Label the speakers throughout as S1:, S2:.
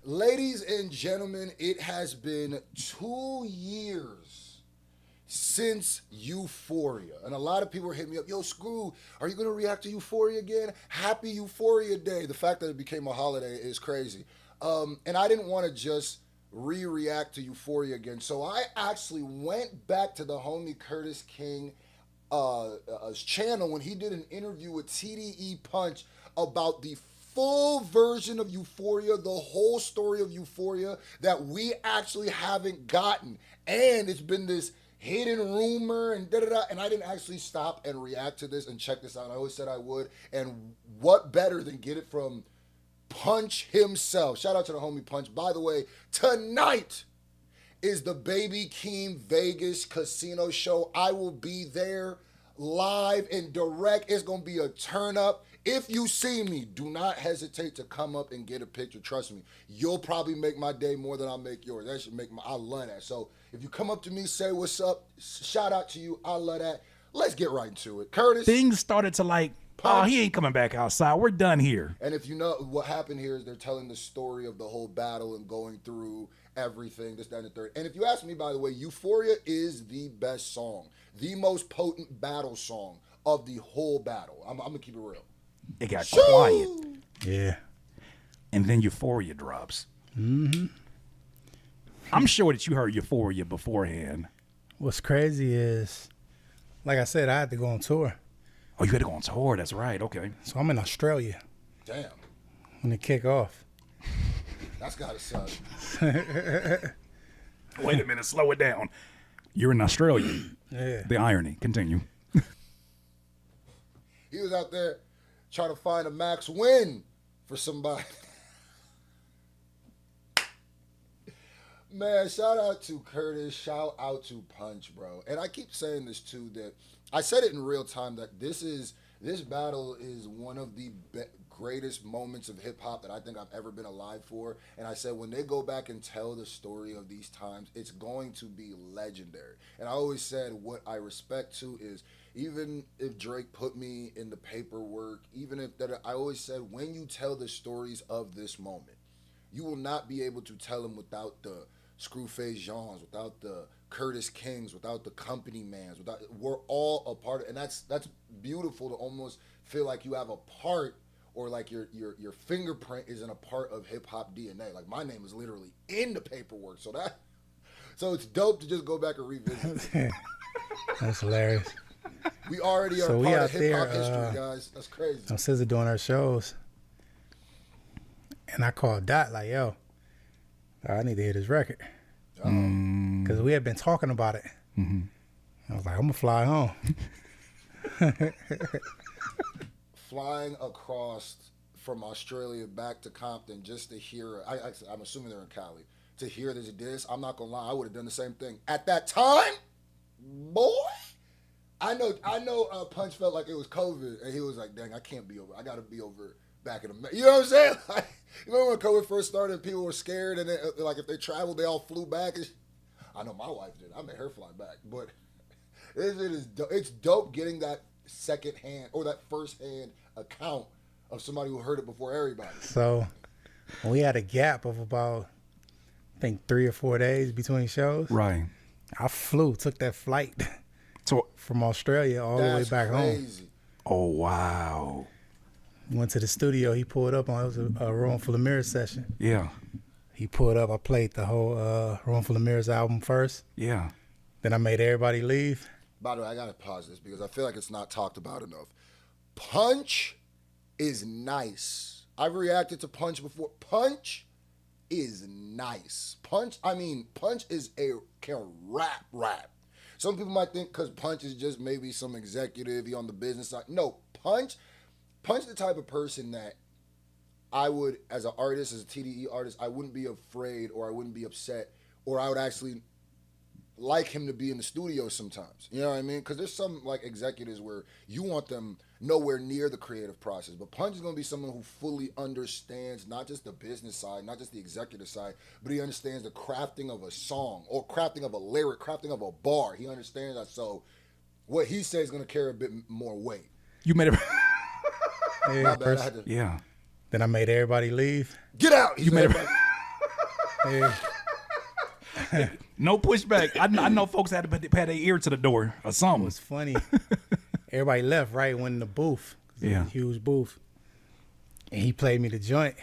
S1: Ladies and gentlemen, it has been 2 years since Euphoria. And a lot of people are hitting me up, yo, Screw, are you going to react to Euphoria again? Happy Euphoria Day. The fact that it became a holiday is crazy. And I didn't want to just react to Euphoria again. So I actually went back to the homie Curtis King channel when he did an interview with TDE Punch about the full version of Euphoria, the whole story of Euphoria that we actually haven't gotten. And it's been this hidden rumor and da-da-da, and I didn't actually stop and react to this and check this out. I always said I would, and what better than get it from Punch himself. Shout out to the homie Punch. By the way, tonight is the Baby Keem Vegas casino show. I will be there live and direct. It's going to be a turn up. If you see me, do not hesitate to come up and get a picture. Trust me, you'll probably make my day more than I'll make yours. That should make I love that. So if you come up to me, say what's up, shout out to you. I love that. Let's get right into it. Curtis.
S2: Things started to like, Punch. Oh, he ain't coming back outside. We're done here.
S1: And if you know what happened here is they're telling the story of the whole battle and going through everything, this, that, and the third. And if you ask me, by the way, Euphoria is the best song, the most potent battle song of the whole battle. I'm going to keep it real.
S2: It got quiet. Yeah. And then Euphoria drops.
S3: Mm-hmm.
S2: I'm sure that you heard Euphoria beforehand.
S3: What's crazy is, like I said, I had to go on tour.
S2: Oh, you had to go on tour. That's right. Okay.
S3: So I'm in Australia.
S1: Damn.
S3: When it kick off.
S1: That's got to suck.
S2: Wait a minute. Slow it down. You're in Australia.
S3: Yeah.
S2: The irony. Continue.
S1: He was out there trying to find a max win for somebody. Man, shout out to Curtis. Shout out to Punch, bro. And I keep saying this too, that I said it in real time, that this battle is one of the greatest moments of hip hop that I think I've ever been alive for. And I said when they go back and tell the story of these times, it's going to be legendary. And I always said what I respect to is, even if Drake put me in the paperwork, even if that, I always said when you tell the stories of this moment, you will not be able to tell them without the Screwface Jeans, without the Curtis Kings, without the company mans, we're all a part of, and that's beautiful to almost feel like you have a part, or like your fingerprint is in a part of hip hop DNA. Like my name is literally in the paperwork, so it's dope to just go back and revisit it.
S3: That's hilarious.
S1: We already are
S3: so
S1: part of hip hop history, guys. That's crazy.
S3: I'm SZA doing our shows, and I called Dot like, yo, I need to hear this record. Because we had been talking about it.
S2: Mm-hmm.
S3: I was like, I'm going to fly home.
S1: Flying across from Australia back to Compton just to hear, I'm assuming they're in Cali, to hear this diss, I'm not going to lie, I would have done the same thing. At that time, boy, I know Punch felt like it was COVID, and he was like, dang, I can't be over, I got to be over back in America. You know what I'm saying? Like, you remember when COVID first started and people were scared, and like if they traveled, they all flew back? I know my wife did. I made her fly back. But it's dope getting that second hand or that first hand account of somebody who heard it before everybody.
S3: So we had a gap of about, I think, 3 or 4 days between shows.
S2: Right.
S3: I took that flight from Australia all the way back
S1: crazy.
S3: Home.
S2: Oh, wow.
S3: Went to the studio. He pulled up on, it was a Room Full of Mirrors session.
S2: Yeah.
S3: He pulled up. I played the whole Room Full of Mirrors album first.
S2: Yeah.
S3: Then I made everybody leave.
S1: By the way, I got to pause this because I feel like it's not talked about enough. Punch is nice. I've reacted to Punch before. Punch is nice. Punch is can rap. Some people might think because Punch is just maybe some executive, he on the business side. No, Punch the type of person that I would, as an artist, as a TDE artist, I wouldn't be afraid or I wouldn't be upset, or I would actually like him to be in the studio sometimes. You know what I mean? Because there's some like executives where you want them nowhere near the creative process. But Punch is going to be someone who fully understands not just the business side, not just the executive side, but he understands the crafting of a song or crafting of a lyric, crafting of a bar. He understands that. So what he says is going to carry a bit more weight.
S2: You made it.
S3: Yeah.
S2: Yeah.
S3: Then I made everybody leave.
S1: Get out.
S2: You made it.
S3: Hey,
S2: No pushback. I know folks had to put their ear to the door or
S3: it
S2: something.
S3: was funny. Everybody left right when in the booth. It was
S2: Yeah.
S3: a huge booth. And he played me the joint.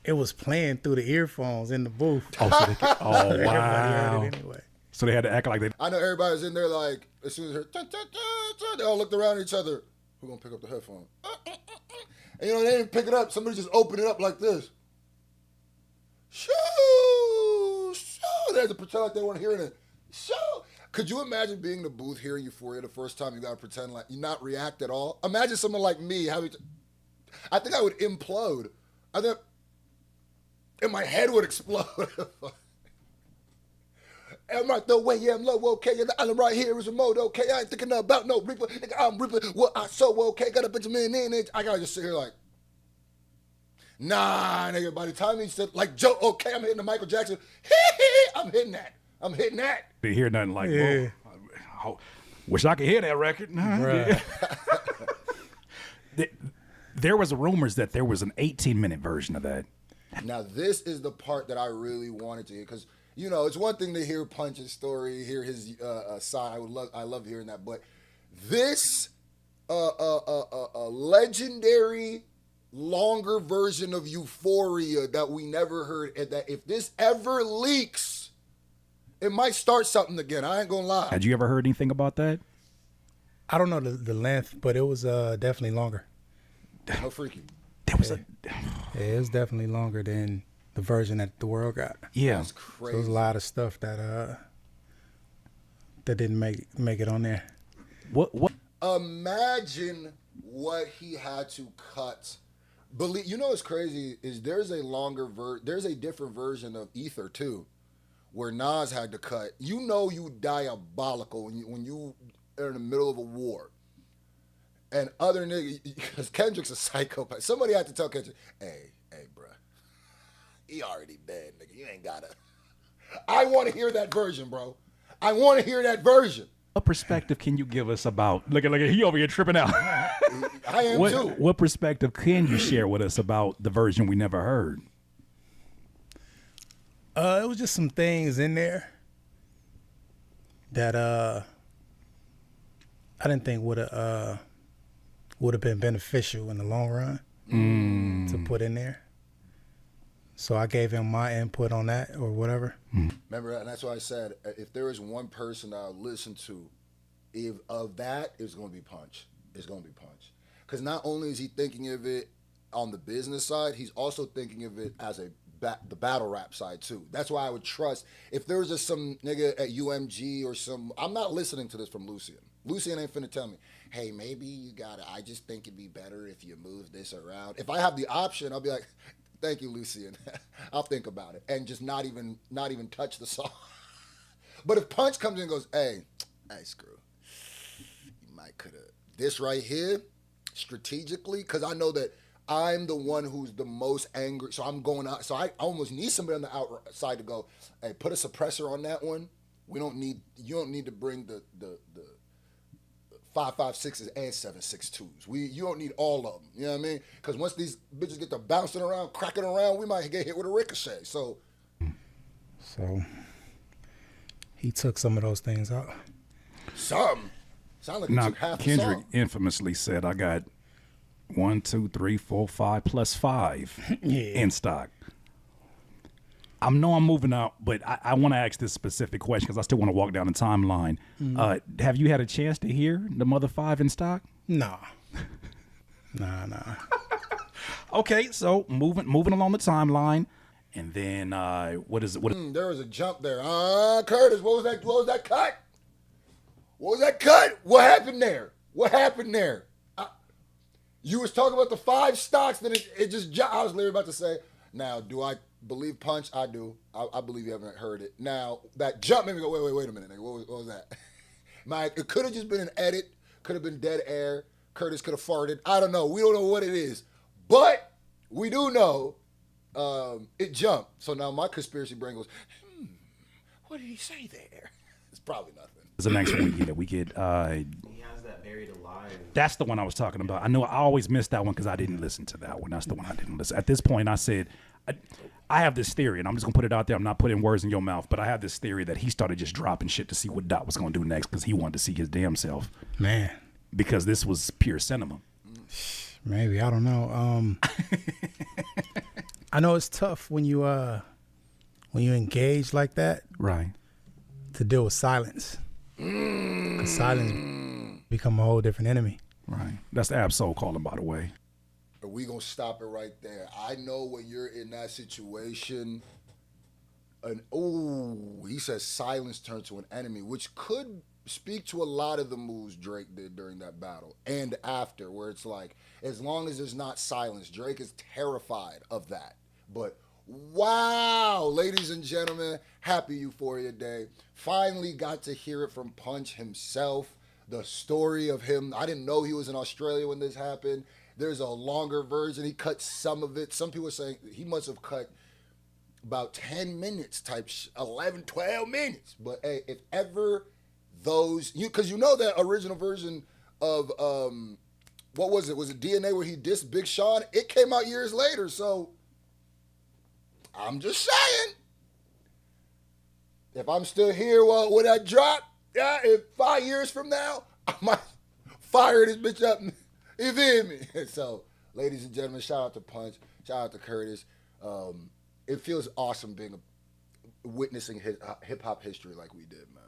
S3: It was playing through the earphones in the booth.
S2: Oh, so they could, oh
S3: Everybody
S2: wow.
S3: heard it anyway.
S2: So they had to act like they.
S1: I know everybody was in there like, as soon as they all looked around at each other. Who's going to pick up the headphone? And you know, they didn't pick it up. Somebody just opened it up like this. Shoo! Shoo! They had to pretend like they weren't hearing it. Shoo! Could you imagine being in the booth hearing Euphoria the first time? You got to pretend like you not react at all. Imagine someone like me having to, I think I would implode. I think, and my head would explode. I'm right the way, yeah, I'm low, okay, yeah, I'm right here is remote, okay, I ain't thinking about no Reaper, nigga, I'm Reaper, what I so okay, got a Benjamin in it, I gotta just sit here like, nah, nigga, by the time he said, like, Joe, okay, I'm hitting the Michael Jackson, I'm hitting that.
S2: They hear nothing like,
S3: Yeah.
S2: whoa. Wish I could hear that record. Nah,
S3: Bruh.
S2: yeah. There was rumors that there was an 18-minute version of that.
S1: Now, this is the part that I really wanted to hear, because, you know, it's one thing to hear Punch's story, hear his side. I love hearing that. But this legendary, longer version of Euphoria that we never heard, and that if this ever leaks, it might start something again. I ain't gonna lie.
S2: Had you ever heard anything about that?
S3: I don't know the length, but it was definitely longer.
S1: No freaky.
S2: There was a.
S3: Yeah, it was definitely longer than the version that the world got.
S2: Yeah.
S1: That's
S3: So
S1: crazy.
S3: there was a lot of stuff that didn't make it on there.
S2: What?
S1: Imagine what he had to cut. Believe you know what's crazy is there's a different version of Ether too, where Nas had to cut. You know you diabolical when you are in the middle of a war. And other niggas, because Kendrick's a psychopath. Somebody had to tell Kendrick, hey, bruh, he already dead, nigga. You ain't gotta. I want to hear that version, bro. I want to hear that version.
S2: What perspective can you give us about? Look at he over here tripping out.
S1: I am too.
S2: What perspective can you share with us about the version we never heard?
S3: It was just some things in there that I didn't think would have been beneficial in the long run to put in there. So I gave him my input on that or whatever.
S1: Remember, and that's why I said, if there is one person I'll listen to, if of that, it's going to be Punch. It's going to be Punch. Because not only is he thinking of it on the business side, he's also thinking of it as the battle rap side too. That's why I would trust, if there was just some nigga at UMG or some, I'm not listening to this from Lucian. Lucian ain't finna tell me, hey, maybe you gotta, I just think it'd be better if you move this around. If I have the option, I'll be like, thank you, Lucian. I'll think about it and just not even touch the song. But if Punch comes in and goes, hey, screw, you might could have this right here strategically, because I know that I'm the one who's the most angry, so I'm going out. So I almost need somebody on the outside to go, hey, put a suppressor on that one. You don't need to bring the 5.56s and 7.62s. You don't need all of them. You know what I mean? Because once these bitches get to bouncing around, cracking around, we might get hit with a ricochet. So
S3: he took some of those things out.
S1: sound like he
S2: Now,
S1: took half the
S2: Kendrick
S1: song.
S2: infamously said, I got 1, 2, 3, 4, 5 plus 5 in stock. I know I'm moving out, but I want to ask this specific question because I still want to walk down the timeline. Have you had a chance to hear the mother 5 in stock?
S3: Nah.
S2: Okay, so moving along the timeline, and then what is it?
S1: There was a jump there. Curtis, what was that cut? What was that cut? What happened there? You was talking about the 5 stocks, then it just jumped. I was literally about to say, now, do I believe Punch? I do. I believe you haven't heard it. Now, that jump made me go, wait a minute, nigga. What was that? It could have just been an edit. Could have been dead air. Curtis could have farted. I don't know. We don't know what it is. But we do know it jumped. So now my conspiracy brain goes, what did he say there? It's probably nothing.
S2: Is the next one we get?
S4: He has that Buried Alive.
S2: That's the one I was talking about. I know I always missed that one because I didn't listen to that one. That's the one I didn't listen. At this point, I said I have this theory, and I'm just gonna put it out there. I'm not putting words in your mouth, but I have this theory that he started just dropping shit to see what Dot was gonna do next because he wanted to see his damn self.
S3: Man,
S2: Because this was pure cinema.
S3: maybe I don't know. I know it's tough when you engage like that
S2: Right.
S3: to deal with silence. 'Cause silence become a whole different enemy.
S2: Right. That's the Absol calling, by the way.
S1: Are we gonna stop it right there? I know when you're in that situation, he says silence turns to an enemy, which could speak to a lot of the moves Drake did during that battle and after, where it's like, as long as there's not silence, Drake is terrified of that. But wow, ladies and gentlemen, happy Euphoria Day. Finally got to hear it from Punch himself. The story of him. I didn't know he was in Australia when this happened. There's a longer version. He cut some of it. Some people are saying he must have cut about 10 minutes type 11, 12 minutes. But hey, if ever those, because you know that original version of, what was it? Was it DNA where he dissed Big Sean? It came out years later. So I'm just saying, if I'm still here when I drop, in 5 years from now, I might fire this bitch up. You feel me? So, ladies and gentlemen, shout out to Punch, shout out to Curtis. It feels awesome witnessing hip hop history like we did, man.